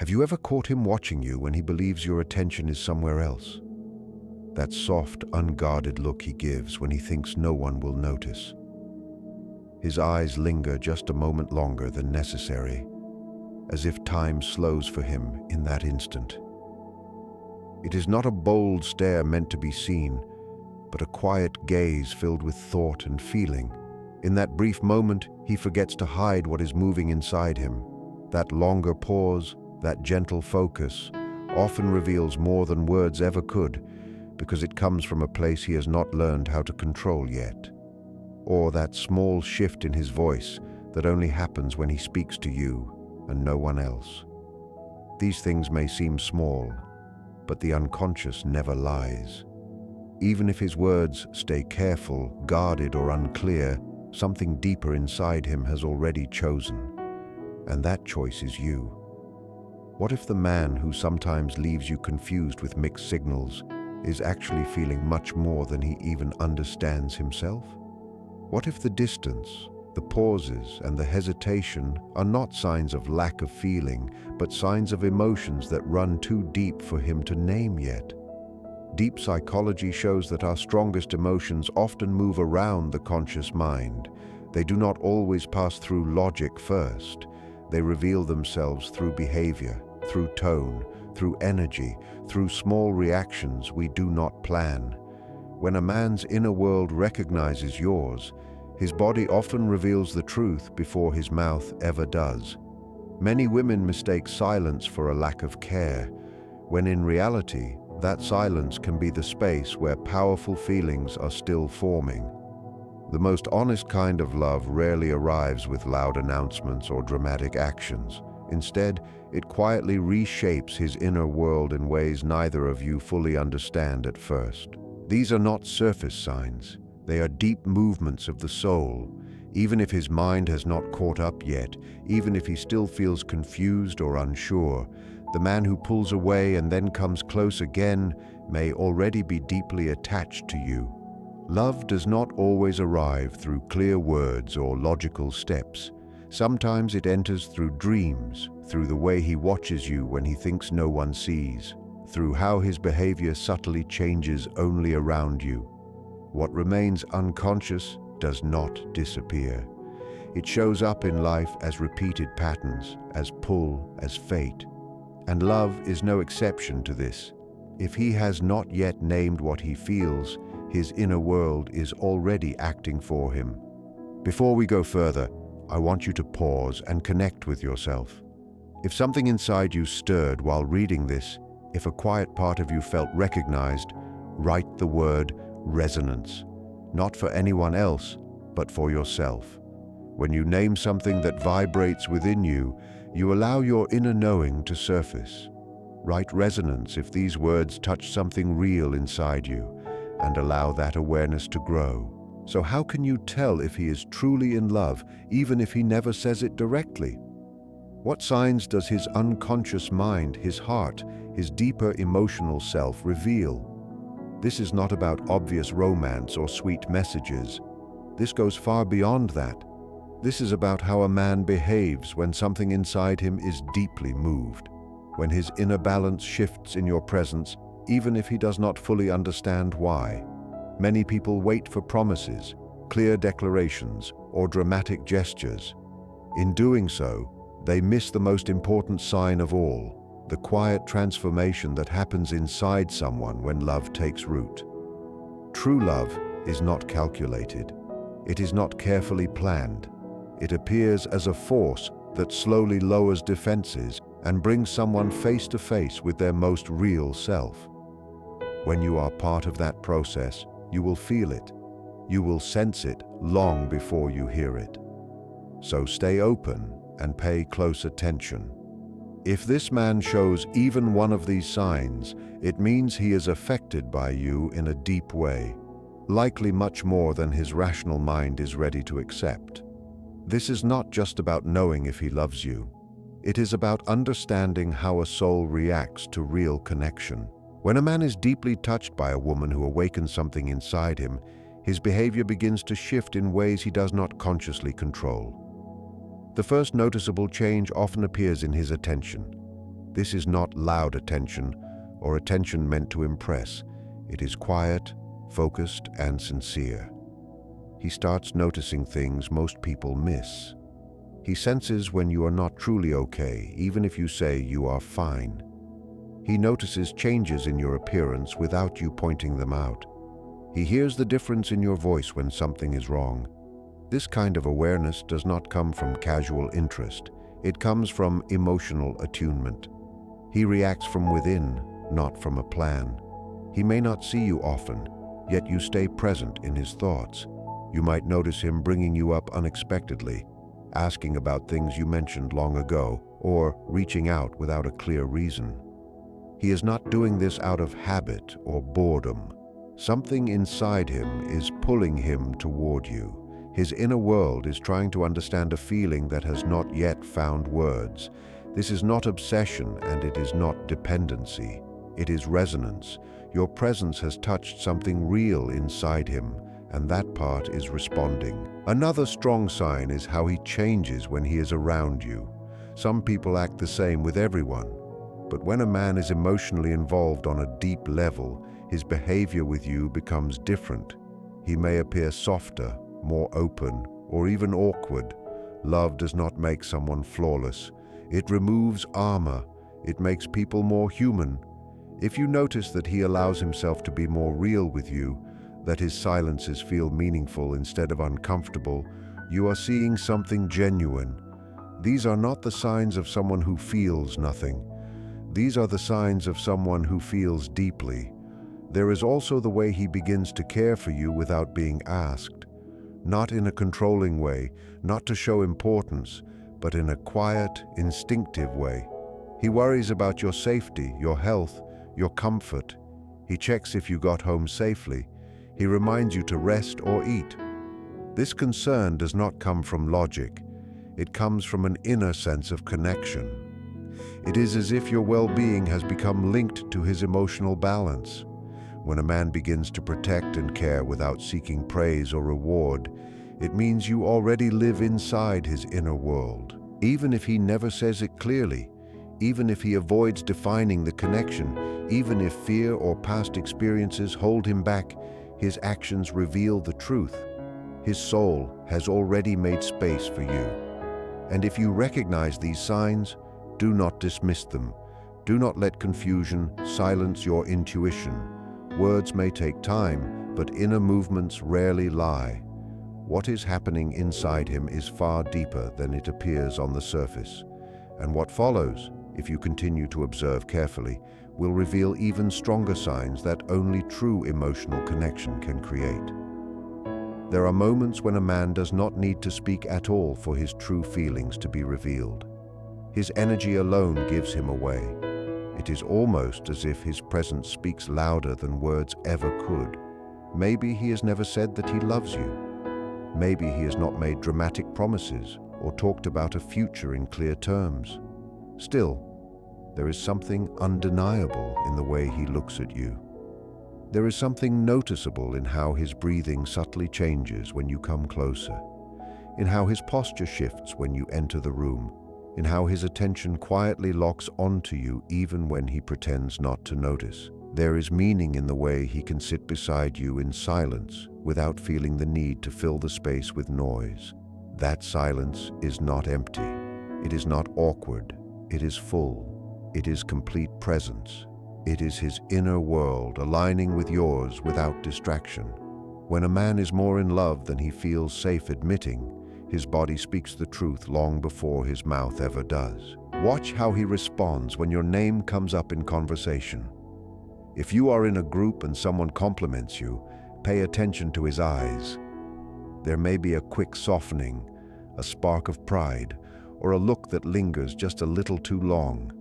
Have you ever caught him watching you when he believes your attention is somewhere else? That soft, unguarded look he gives when he thinks no one will notice. His eyes linger just a moment longer than necessary, as if time slows for him in that instant. It is not a bold stare meant to be seen, but a quiet gaze filled with thought and feeling. In that brief moment, he forgets to hide what is moving inside him. That longer pause, that gentle focus, often reveals more than words ever could, because it comes from a place he has not learned how to control yet. Or that small shift in his voice that only happens when he speaks to you and no one else. These things may seem small, but the unconscious never lies. Even if his words stay careful, guarded, or unclear, something deeper inside him has already chosen. And that choice is you. What if the man who sometimes leaves you confused with mixed signals is actually feeling much more than he even understands himself? What if the distance, the pauses, and the hesitation are not signs of lack of feeling, but signs of emotions that run too deep for him to name yet? Deep psychology shows that our strongest emotions often move around the conscious mind. They do not always pass through logic first. They reveal themselves through behavior, through tone, through energy, through small reactions we do not plan. When a man's inner world recognizes yours, his body often reveals the truth before his mouth ever does. Many women mistake silence for a lack of care, when in reality, that silence can be the space where powerful feelings are still forming. The most honest kind of love rarely arrives with loud announcements or dramatic actions. Instead, it quietly reshapes his inner world in ways neither of you fully understand at first. These are not surface signs. They are deep movements of the soul. Even if his mind has not caught up yet, even if he still feels confused or unsure, the man who pulls away and then comes close again may already be deeply attached to you. Love does not always arrive through clear words or logical steps. Sometimes it enters through dreams, through the way he watches you when he thinks no one sees, through how his behavior subtly changes only around you. What remains unconscious does not disappear. It shows up in life as repeated patterns, as pull, as fate. And love is no exception to this. If he has not yet named what he feels, his inner world is already acting for him. Before we go further, I want you to pause and connect with yourself. If something inside you stirred while reading this, if a quiet part of you felt recognized, write the word resonance, not for anyone else, but for yourself. When you name something that vibrates within you, you allow your inner knowing to surface. Write resonance if these words touch something real inside you, and allow that awareness to grow. So how can you tell if he is truly in love, even if he never says it directly? What signs does his unconscious mind, his heart, his deeper emotional self reveal? This is not about obvious romance or sweet messages. This goes far beyond that. This is about how a man behaves when something inside him is deeply moved, when his inner balance shifts in your presence, even if he does not fully understand why. Many people wait for promises, clear declarations, or dramatic gestures. In doing so, they miss the most important sign of all, the quiet transformation that happens inside someone when love takes root. True love is not calculated. It is not carefully planned. It appears as a force that slowly lowers defenses and brings someone face to face with their most real self. When you are part of that process, you will feel it. You will sense it long before you hear it. So stay open and pay close attention. If this man shows even one of these signs, it means he is affected by you in a deep way, likely much more than his rational mind is ready to accept. This is not just about knowing if he loves you. It is about understanding how a soul reacts to real connection. When a man is deeply touched by a woman who awakens something inside him, his behavior begins to shift in ways he does not consciously control. The first noticeable change often appears in his attention. This is not loud attention or attention meant to impress. It is quiet, focused, and sincere. He starts noticing things most people miss. He senses when you are not truly okay, even if you say you are fine. He notices changes in your appearance without you pointing them out. He hears the difference in your voice when something is wrong. This kind of awareness does not come from casual interest. It comes from emotional attunement. He reacts from within, not from a plan. He may not see you often, yet you stay present in his thoughts. You might notice him bringing you up unexpectedly, asking about things you mentioned long ago, or reaching out without a clear reason. He is not doing this out of habit or boredom. Something inside him is pulling him toward you. His inner world is trying to understand a feeling that has not yet found words. This is not obsession, and it is not dependency. It is resonance. Your presence has touched something real inside him, and that part is responding. Another strong sign is how he changes when he is around you. Some people act the same with everyone, but when a man is emotionally involved on a deep level, his behavior with you becomes different. He may appear softer, more open, or even awkward. Love does not make someone flawless. It removes armor. It makes people more human. If you notice that he allows himself to be more real with you, that his silences feel meaningful instead of uncomfortable, you are seeing something genuine. These are not the signs of someone who feels nothing. These are the signs of someone who feels deeply. There is also the way he begins to care for you without being asked. Not in a controlling way, not to show importance, but in a quiet, instinctive way. He worries about your safety, your health, your comfort. He checks if you got home safely. He reminds you to rest or eat. This concern does not come from logic. It comes from an inner sense of connection. It is as if your well-being has become linked to his emotional balance. When a man begins to protect and care without seeking praise or reward, it means you already live inside his inner world. Even if he never says it clearly, even if he avoids defining the connection, even if fear or past experiences hold him back, his actions reveal the truth. His soul has already made space for you. And if you recognize these signs, do not dismiss them. Do not let confusion silence your intuition. Words may take time, but inner movements rarely lie. What is happening inside him is far deeper than it appears on the surface. And what follows, if you continue to observe carefully, will reveal even stronger signs that only true emotional connection can create. There are moments when a man does not need to speak at all for his true feelings to be revealed. His energy alone gives him away. It is almost as if his presence speaks louder than words ever could. Maybe he has never said that he loves you. Maybe he has not made dramatic promises or talked about a future in clear terms. Still, there is something undeniable in the way he looks at you. There is something noticeable in how his breathing subtly changes when you come closer, in how his posture shifts when you enter the room, in how his attention quietly locks onto you even when he pretends not to notice. There is meaning in the way he can sit beside you in silence without feeling the need to fill the space with noise. That silence is not empty. It is not awkward. It is full. It is complete presence. It is his inner world aligning with yours without distraction. When a man is more in love than he feels safe admitting, his body speaks the truth long before his mouth ever does. Watch how he responds when your name comes up in conversation. If you are in a group and someone compliments you, pay attention to his eyes. There may be a quick softening, a spark of pride, or a look that lingers just a little too long.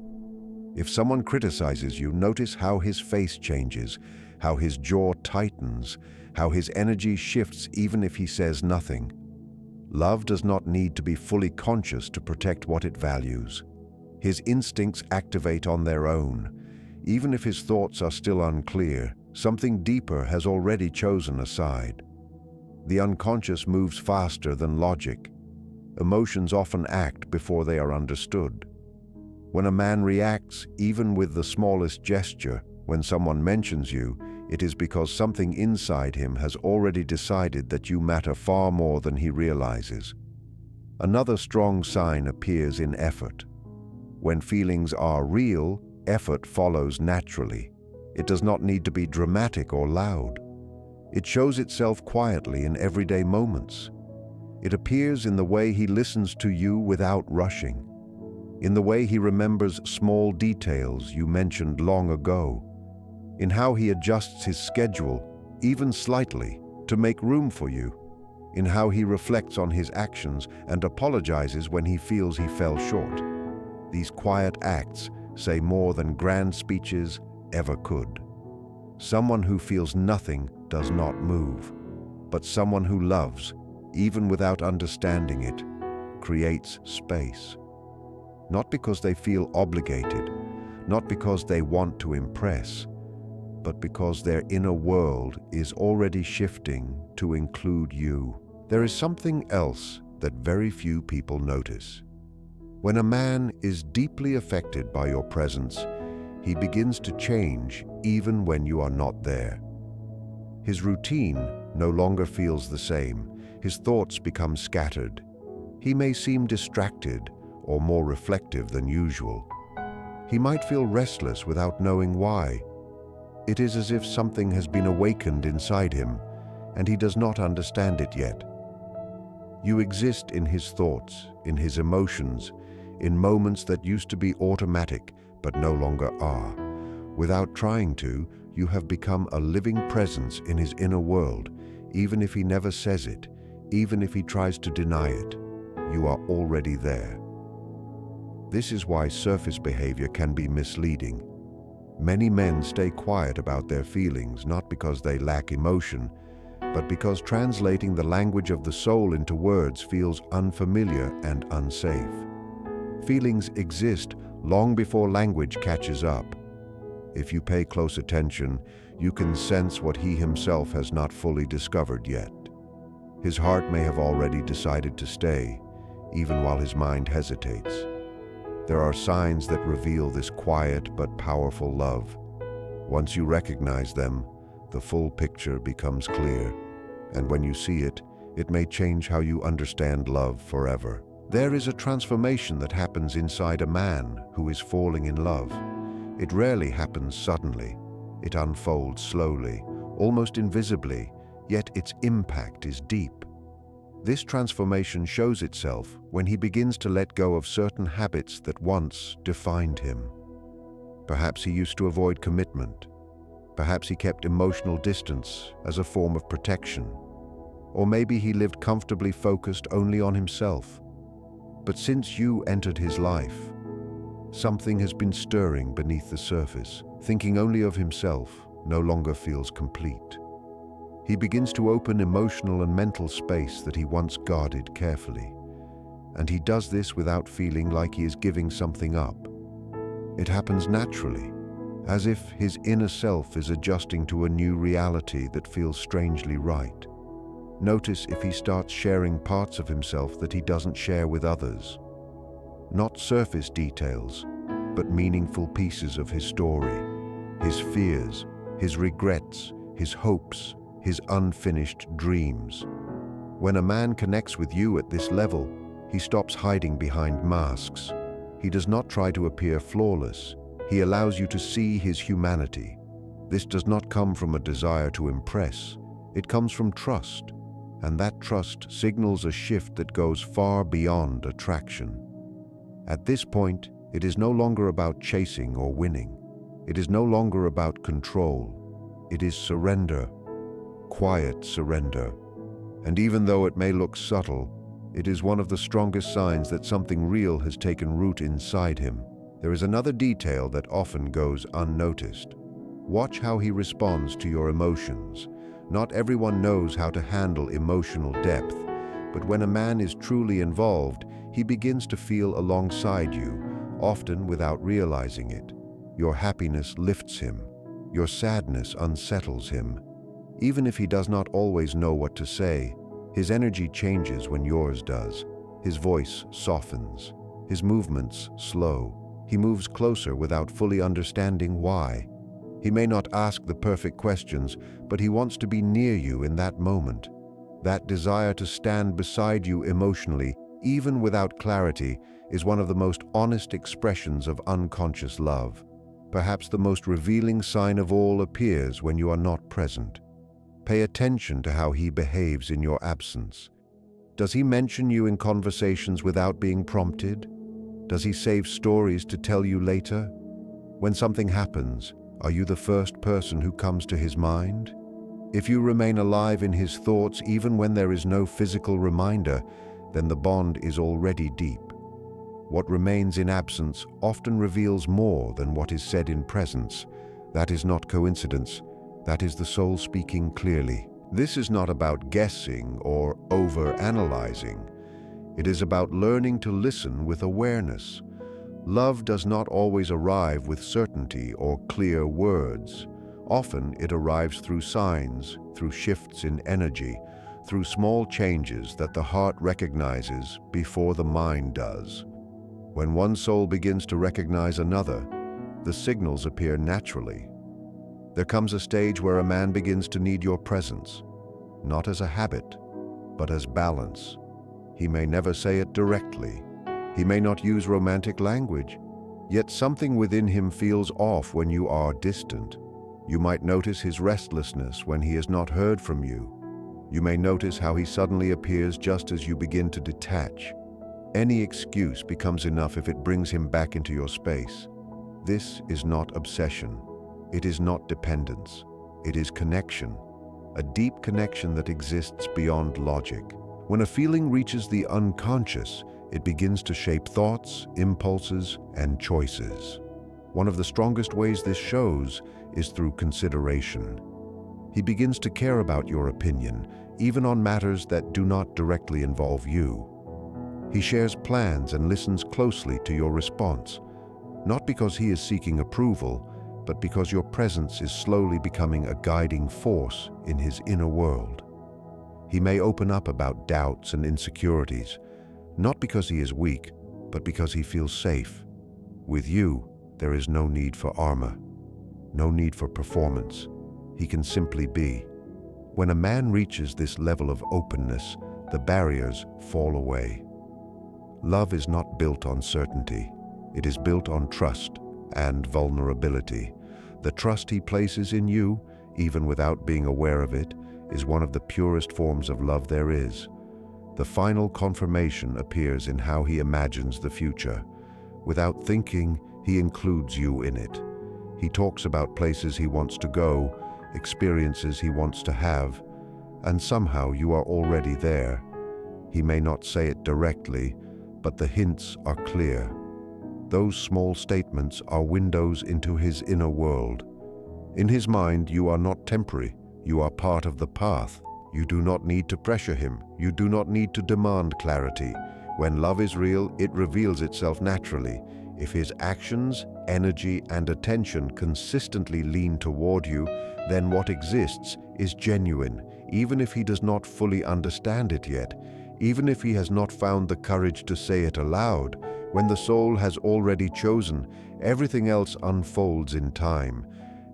If someone criticizes you, notice how his face changes, how his jaw tightens, how his energy shifts even if he says nothing. Love does not need to be fully conscious to protect what it values. His instincts activate on their own. Even if his thoughts are still unclear, something deeper has already chosen a side. The unconscious moves faster than logic. Emotions often act before they are understood. When a man reacts, even with the smallest gesture, when someone mentions you, it is because something inside him has already decided that you matter far more than he realizes. Another strong sign appears in effort. When feelings are real, effort follows naturally. It does not need to be dramatic or loud. It shows itself quietly in everyday moments. It appears in the way he listens to you without rushing, in the way he remembers small details you mentioned long ago, in how he adjusts his schedule, even slightly, to make room for you, in how he reflects on his actions and apologizes when he feels he fell short. These quiet acts say more than grand speeches ever could. Someone who feels nothing does not move, but someone who loves, even without understanding it, creates space. Not because they feel obligated, not because they want to impress, but because their inner world is already shifting to include you. There is something else that very few people notice. When a man is deeply affected by your presence, he begins to change even when you are not there. His routine no longer feels the same. His thoughts become scattered. He may seem distracted or more reflective than usual. He might feel restless without knowing why. It is as if something has been awakened inside him, and he does not understand it yet. You exist in his thoughts, in his emotions, in moments that used to be automatic but no longer are. Without trying to, you have become a living presence in his inner world, even if he never says it, even if he tries to deny it. You are already there. This is why surface behavior can be misleading. Many men stay quiet about their feelings not because they lack emotion, but because translating the language of the soul into words feels unfamiliar and unsafe. Feelings exist long before language catches up. If you pay close attention, you can sense what he himself has not fully discovered yet. His heart may have already decided to stay, even while his mind hesitates. There are signs that reveal this quiet but powerful love. Once you recognize them, the full picture becomes clear, and when you see it, it may change how you understand love forever. There is a transformation that happens inside a man who is falling in love. It rarely happens suddenly. It unfolds slowly, almost invisibly, yet its impact is deep. This transformation shows itself when he begins to let go of certain habits that once defined him. Perhaps he used to avoid commitment. Perhaps he kept emotional distance as a form of protection. Or maybe he lived comfortably focused only on himself. But since you entered his life, something has been stirring beneath the surface. Thinking only of himself no longer feels complete. He begins to open emotional and mental space that he once guarded carefully. And he does this without feeling like he is giving something up. It happens naturally, as if his inner self is adjusting to a new reality that feels strangely right. Notice if he starts sharing parts of himself that he doesn't share with others. Not surface details, but meaningful pieces of his story, his fears, his regrets, his hopes, his unfinished dreams. When a man connects with you at this level, he stops hiding behind masks. He does not try to appear flawless. He allows you to see his humanity. This does not come from a desire to impress. It comes from trust, and that trust signals a shift that goes far beyond attraction. At this point, it is no longer about chasing or winning. It is no longer about control. It is surrender. Quiet surrender. And even though it may look subtle, it is one of the strongest signs that something real has taken root inside him. There is another detail that often goes unnoticed. Watch how he responds to your emotions. Not everyone knows how to handle emotional depth, but when a man is truly involved, he begins to feel alongside you, often without realizing it. Your happiness lifts him. Your sadness unsettles him. Even if he does not always know what to say, his energy changes when yours does. His voice softens. His movements slow. He moves closer without fully understanding why. He may not ask the perfect questions, but he wants to be near you in that moment. That desire to stand beside you emotionally, even without clarity, is one of the most honest expressions of unconscious love. Perhaps the most revealing sign of all appears when you are not present. Pay attention to how he behaves in your absence. Does he mention you in conversations without being prompted? Does he save stories to tell you later? When something happens, are you the first person who comes to his mind? If you remain alive in his thoughts even when there is no physical reminder, then the bond is already deep. What remains in absence often reveals more than what is said in presence. That is not coincidence. That is the soul speaking clearly. This is not about guessing or over-analyzing. It is about learning to listen with awareness. Love does not always arrive with certainty or clear words. Often it arrives through signs, through shifts in energy, through small changes that the heart recognizes before the mind does. When one soul begins to recognize another, the signals appear naturally. There comes a stage where a man begins to need your presence, not as a habit, but as balance. He may never say it directly. He may not use romantic language, yet something within him feels off when you are distant. You might notice his restlessness when he is not heard from you. You may notice how he suddenly appears just as you begin to detach. Any excuse becomes enough if it brings him back into your space. This is not obsession. It is not dependence. It is connection, a deep connection that exists beyond logic. When a feeling reaches the unconscious, it begins to shape thoughts, impulses, and choices. One of the strongest ways this shows is through consideration. He begins to care about your opinion, even on matters that do not directly involve you. He shares plans and listens closely to your response, not because he is seeking approval, but because your presence is slowly becoming a guiding force in his inner world. He may open up about doubts and insecurities, not because he is weak, but because he feels safe. With you, there is no need for armor, no need for performance. He can simply be. When a man reaches this level of openness, the barriers fall away. Love is not built on certainty. It is built on trust and vulnerability. The trust he places in you, even without being aware of it, is one of the purest forms of love there is. The final confirmation appears in how he imagines the future. Without thinking, he includes you in it. He talks about places he wants to go, experiences he wants to have, and somehow you are already there. He may not say it directly, but the hints are clear. Those small statements are windows into his inner world. In his mind, you are not temporary. You are part of the path. You do not need to pressure him. You do not need to demand clarity. When love is real, it reveals itself naturally. If his actions, energy, and attention consistently lean toward you, then what exists is genuine, even if he does not fully understand it yet. Even if he has not found the courage to say it aloud. When the soul has already chosen, everything else unfolds in time.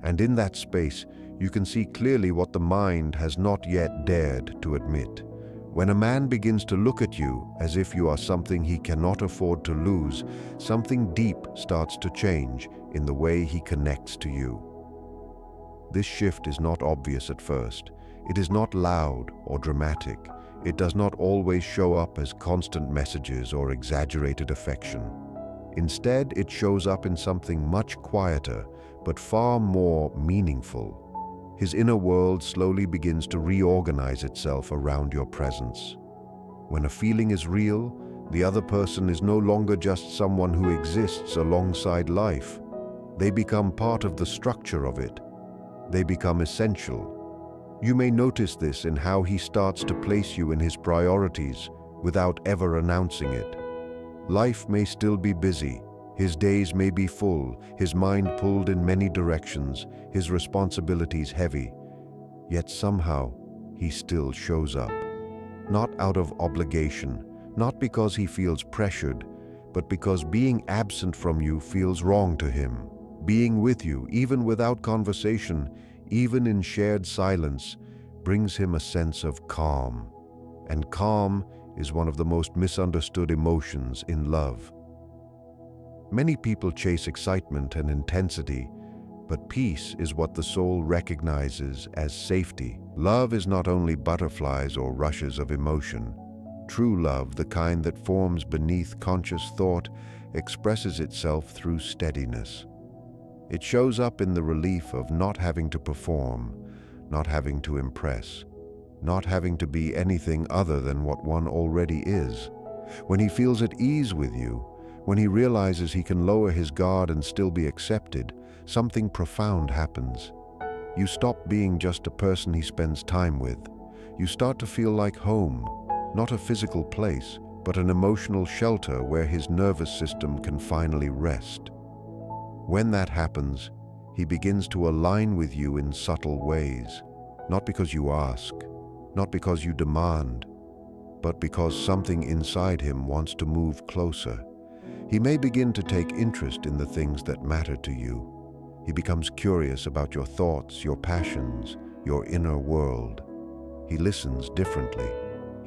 And in that space, you can see clearly what the mind has not yet dared to admit. When a man begins to look at you as if you are something he cannot afford to lose, something deep starts to change in the way he connects to you. This shift is not obvious at first. It is not loud or dramatic. It does not always show up as constant messages or exaggerated affection. Instead, it shows up in something much quieter, but far more meaningful. His inner world slowly begins to reorganize itself around your presence. When a feeling is real, the other person is no longer just someone who exists alongside life. They become part of the structure of it. They become essential. You may notice this in how he starts to place you in his priorities without ever announcing it. Life may still be busy. His days may be full, his mind pulled in many directions, his responsibilities heavy. Yet somehow, he still shows up. Not out of obligation, not because he feels pressured, but because being absent from you feels wrong to him. Being with you, even without conversation, even in shared silence, brings him a sense of calm. And calm is one of the most misunderstood emotions in love. Many people chase excitement and intensity, but peace is what the soul recognizes as safety. Love is not only butterflies or rushes of emotion. True love, the kind that forms beneath conscious thought, expresses itself through steadiness. It shows up in the relief of not having to perform, not having to impress, not having to be anything other than what one already is. When he feels at ease with you, when he realizes he can lower his guard and still be accepted, something profound happens. You stop being just a person he spends time with. You start to feel like home, not a physical place, but an emotional shelter where his nervous system can finally rest. When that happens, he begins to align with you in subtle ways, not because you ask, not because you demand, but because something inside him wants to move closer. He may begin to take interest in the things that matter to you. He becomes curious about your thoughts, your passions, your inner world. He listens differently.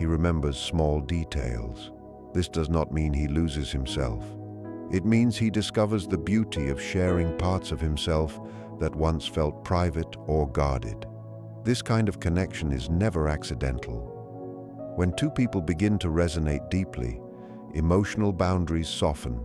He remembers small details. This does not mean he loses himself. It means he discovers the beauty of sharing parts of himself that once felt private or guarded. This kind of connection is never accidental. When two people begin to resonate deeply, emotional boundaries soften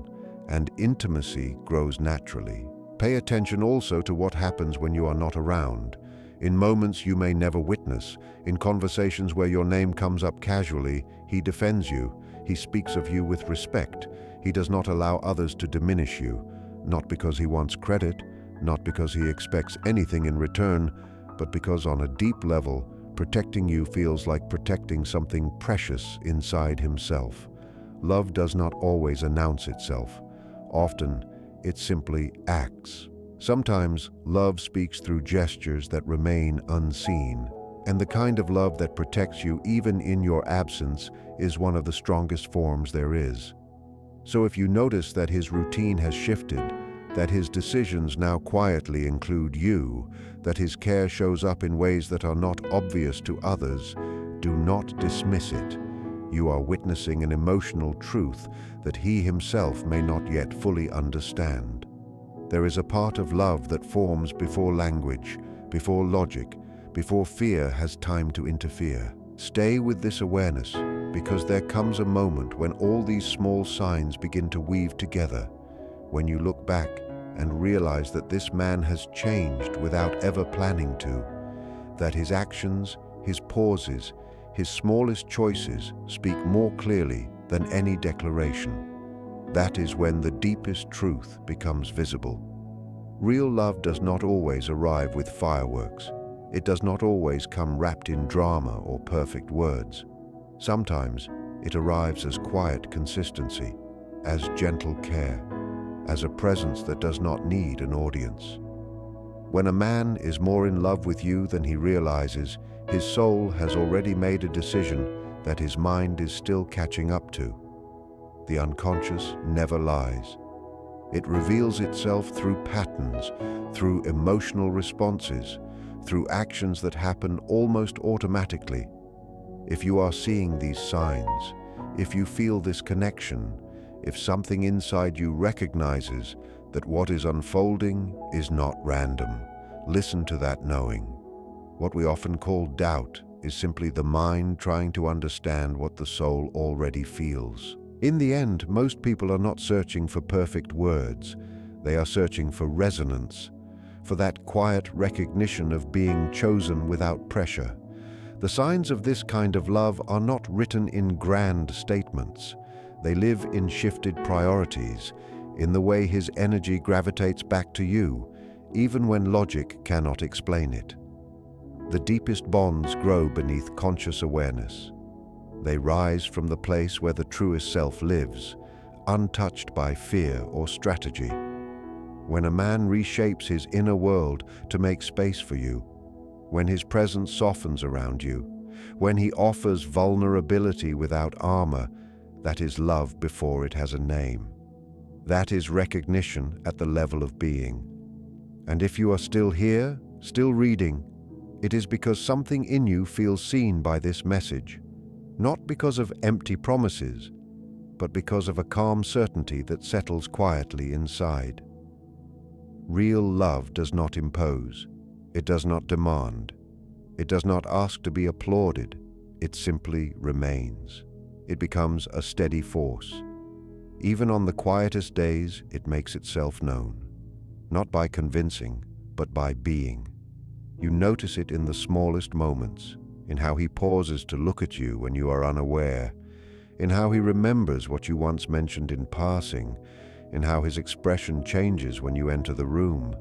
and intimacy grows naturally. Pay attention also to what happens when you are not around. In moments you may never witness, in conversations where your name comes up casually, he defends you. He speaks of you with respect. He does not allow others to diminish you, not because he wants credit, not because he expects anything in return, but because on a deep level, protecting you feels like protecting something precious inside himself. Love does not always announce itself. Often, it simply acts. Sometimes, love speaks through gestures that remain unseen. And the kind of love that protects you even in your absence is one of the strongest forms there is. So if you notice that his routine has shifted, that his decisions now quietly include you, that his care shows up in ways that are not obvious to others, do not dismiss it. You are witnessing an emotional truth that he himself may not yet fully understand. There is a part of love that forms before language, before logic, before fear has time to interfere. Stay with this awareness, because there comes a moment when all these small signs begin to weave together, when you look back and realize that this man has changed without ever planning to, that his actions, his pauses, his smallest choices speak more clearly than any declaration. That is when the deepest truth becomes visible. Real love does not always arrive with fireworks. It does not always come wrapped in drama or perfect words. Sometimes it arrives as quiet consistency, as gentle care, as a presence that does not need an audience. When a man is more in love with you than he realizes, his soul has already made a decision that his mind is still catching up to. The unconscious never lies. It reveals itself through patterns, through emotional responses, through actions that happen almost automatically. If you are seeing these signs, if you feel this connection, if something inside you recognizes that what is unfolding is not random, listen to that knowing. What we often call doubt is simply the mind trying to understand what the soul already feels. In the end, most people are not searching for perfect words. They are searching for resonance, for that quiet recognition of being chosen without pressure. The signs of this kind of love are not written in grand statements. They live in shifted priorities, in the way his energy gravitates back to you, even when logic cannot explain it. The deepest bonds grow beneath conscious awareness. They rise from the place where the truest self lives, untouched by fear or strategy. When a man reshapes his inner world to make space for you, when his presence softens around you, when he offers vulnerability without armor, that is love before it has a name. That is recognition at the level of being. And if you are still here, still reading, it is because something in you feels seen by this message, not because of empty promises, but because of a calm certainty that settles quietly inside. Real love does not impose. It does not demand. It does not ask to be applauded. It simply remains. It becomes a steady force. Even on the quietest days, it makes itself known, not by convincing, but by being. You notice it in the smallest moments, in how he pauses to look at you when you are unaware, in how he remembers what you once mentioned in passing, in how his expression changes when you enter the room.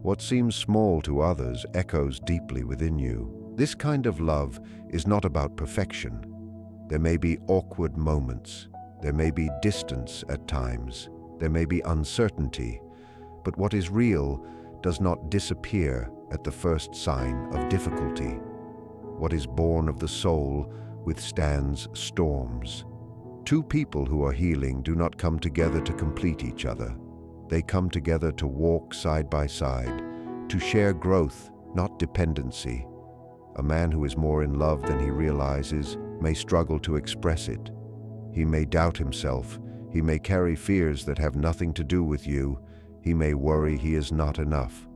What seems small to others echoes deeply within you. This kind of love is not about perfection. There may be awkward moments. There may be distance at times. There may be uncertainty. But what is real does not disappear at the first sign of difficulty. What is born of the soul withstands storms. Two people who are healing do not come together to complete each other. They come together to walk side by side, to share growth, not dependency. A man who is more in love than he realizes may struggle to express it. He may doubt himself. He may carry fears that have nothing to do with you. He may worry he is not enough.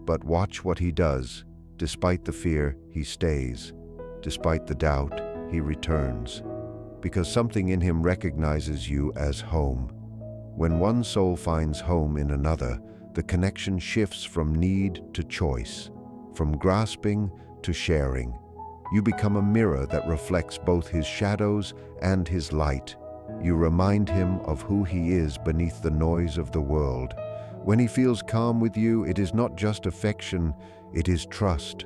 But watch what he does. Despite the fear, he stays. Despite the doubt, he returns. Because something in him recognizes you as home. When one soul finds home in another, the connection shifts from need to choice, from grasping to sharing. You become a mirror that reflects both his shadows and his light. You remind him of who he is beneath the noise of the world. When he feels calm with you, it is not just affection, it is trust.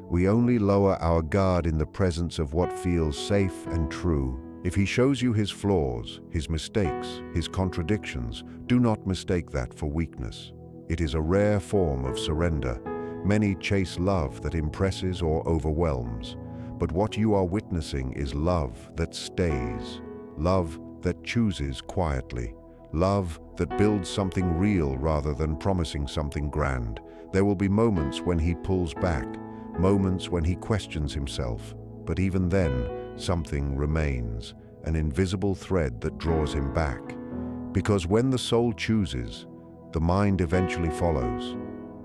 We only lower our guard in the presence of what feels safe and true. If he shows you his flaws, his mistakes, his contradictions, do not mistake that for weakness. It is a rare form of surrender. Many chase love that impresses or overwhelms. But what you are witnessing is love that stays, love that chooses quietly, love that builds something real rather than promising something grand. There will be moments when he pulls back, moments when he questions himself, but even then, something remains, an invisible thread that draws him back. Because when the soul chooses, the mind eventually follows.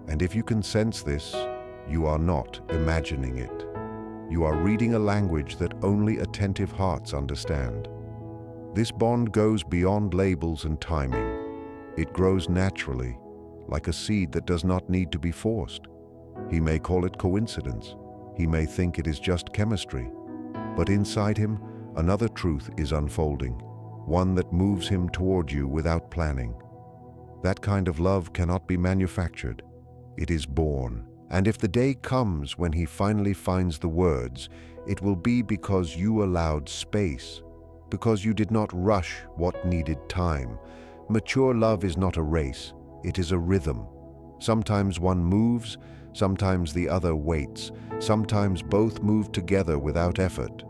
And if you can sense this, you are not imagining it. You are reading a language that only attentive hearts understand. This bond goes beyond labels and timing. It grows naturally, like a seed that does not need to be forced. He may call it coincidence. He may think it is just chemistry. But inside him, another truth is unfolding, one that moves him toward you without planning. That kind of love cannot be manufactured. It is born. And if the day comes when he finally finds the words, it will be because you allowed space, because you did not rush what needed time. Mature love is not a race, it is a rhythm. Sometimes one moves, sometimes the other waits, sometimes both move together without effort.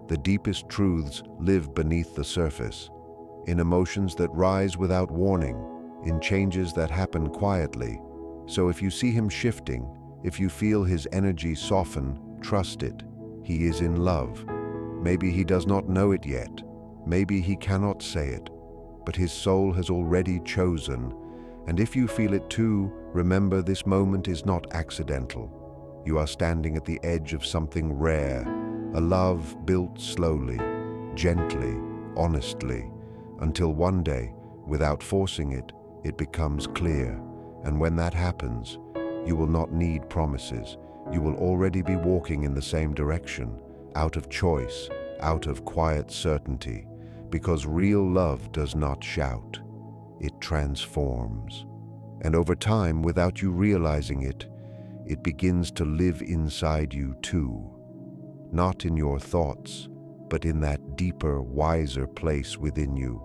The deepest truths live beneath the surface, in emotions that rise without warning, in changes that happen quietly. So if you see him shifting, if you feel his energy soften, trust it. He is in love. Maybe he does not know it yet. Maybe he cannot say it. But his soul has already chosen. And if you feel it too, remember this moment is not accidental. You are standing at the edge of something rare, a love built slowly, gently, honestly, until one day, without forcing it, it becomes clear. And when that happens, you will not need promises. You will already be walking in the same direction, out of choice, out of quiet certainty, because real love does not shout. It transforms. And over time, without you realizing it, it begins to live inside you too. Not in your thoughts, but in that deeper, wiser place within you.